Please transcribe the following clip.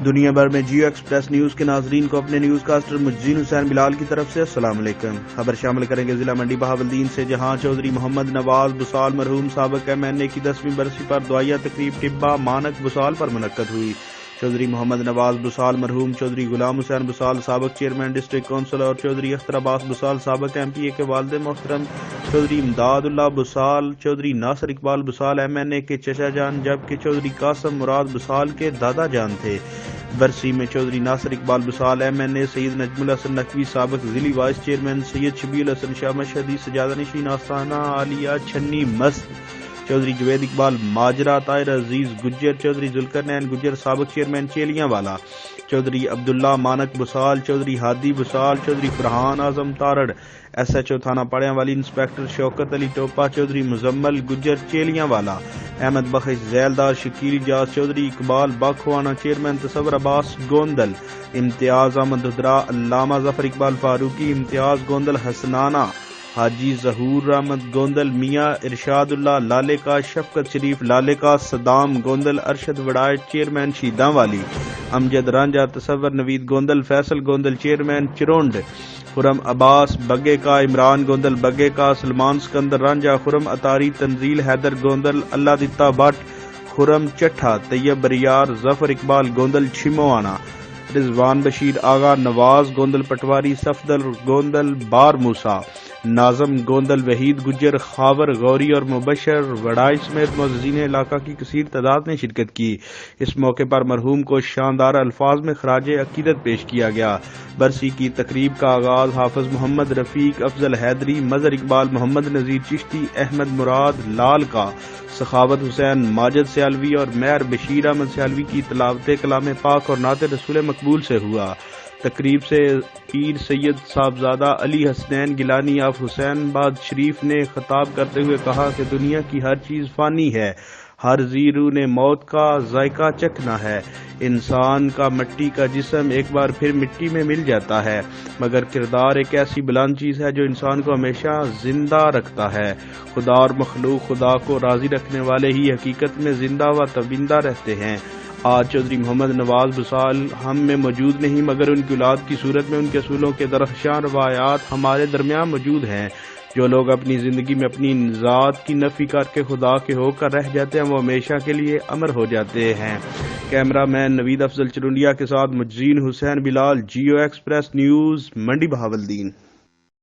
دنیا بھر میں جیو ایکسپریس نیوز کے ناظرین کو اپنے نیوز کاسٹر مجزین حسین بلال کی طرف سے السلام علیکم۔ خبر شامل کریں گے ضلع منڈی بہاولدین سے، جہاں چودھری محمد نواز بسال مرحوم سابق MNA کی 10ویں برسی پر دعائیہ تقریب ٹبہ مانک بسال پر منعقد ہوئی۔ چودھری محمد نواز بسال مرحوم چودھری غلام حسین بسال سابق چیئرمین ڈسٹرکٹ کونسل اور چودھری اختر عباس بسال سابق MPA کے والد محترم چودھری امداد اللہ بسال چودھری ناصر اقبال بسال MNA کے چچا جان، جبکہ چودھری قاسم مراد بسال کے دادا جان تھے۔ برسی میں چودھری ناصر اقبال بسال MNA، سید نجم الحسن نقوی سابق ضلعی وائس چیئرمین، سید شبیع الحسن شاہ مشہدی سجادہ نشین آستانہ عالیہ چھنی مست، چودھری جوید اقبال ماجرا، طاہر عزیز گجر، چودھری ذوالقرنین گجر سابق چیئرمین چیلیاں والا، چودھری عبداللہ مانک بسال، چودھری ہادی بسال، چودھری فرحان اعظم تارڑ، SHO تھانہ پاڑیاں والی انسپیکٹر شوکت علی ٹوپا، چودھری مزمل گجر چیلیاں والا، احمد بخش ذیلدار، شکیل جاز، چودھری اقبال باکھوانا، چیئرمین تصور عباس گوندل، امتیاز احمد ددرا، علامہ ظفر اقبال فاروقی، امتیاز گوندل حسنانہ، حاجی ظہور احمد گوندل، میاں ارشاد اللہ لالے کا، شفقت شریف لالے کا، صدام گوندل، ارشد وڑائے چیئرمین شیداں والی، امجد رانجھا، تصور نوید گوندل، فیصل گوندل چیئرمین چرونڈ، خرم عباس بگے کا، عمران گوندل بگے کا، سلمان سکندر رانجھا، خرم اتاری، تنزیل حیدر گوندل، اللہ دتا بٹ، خرم چٹھا، طیب بریار، ظفر اقبال گوندل چھموانا، رضوان بشیر آغا، نواز گوندل پٹواری، صفدر گوندل بار موسیٰ، ناظم گوندل، وحید گجر، خاور غوری اور مبشر وڑائی سمیت معززین علاقہ کی کثیر تعداد نے شرکت کی۔ اس موقع پر مرحوم کو شاندار الفاظ میں خراج عقیدت پیش کیا گیا۔ برسی کی تقریب کا آغاز حافظ محمد رفیق، افضل حیدری، مظہر اقبال، محمد نذیر چشتی، احمد مراد لال کا، سخاوت حسین، ماجد سیالوی اور مہر بشیر احمد سیالوی کی تلاوت کلام پاک اور نعت رسول مقبول سے ہوا۔ تقریب سے پیر سید صاحبزادہ علی حسنین گیلانی آف حسین آباد شریف نے خطاب کرتے ہوئے کہا کہ دنیا کی ہر چیز فانی ہے، ہر ذی روح نے موت کا ذائقہ چکھنا ہے۔ انسان کا مٹی کا جسم ایک بار پھر مٹی میں مل جاتا ہے، مگر کردار ایک ایسی بلند چیز ہے جو انسان کو ہمیشہ زندہ رکھتا ہے۔ خدا اور مخلوق خدا کو راضی رکھنے والے ہی حقیقت میں زندہ و تبندہ رہتے ہیں۔ آج چودھری محمد نواز بسال ہم میں موجود نہیں، مگر ان کی اولاد کی صورت میں ان کے اصولوں کے درخشاں روایات ہمارے درمیان موجود ہیں۔ جو لوگ اپنی زندگی میں اپنی ذات کی نفی کر کے خدا کے ہو کر رہ جاتے ہیں وہ ہمیشہ کے لیے امر ہو جاتے ہیں۔ کیمرہ مین نوید افضل چرونڈیا کے ساتھ مجزین حسین بلال، جیو ایکسپریس نیوز، منڈی بہاولدین۔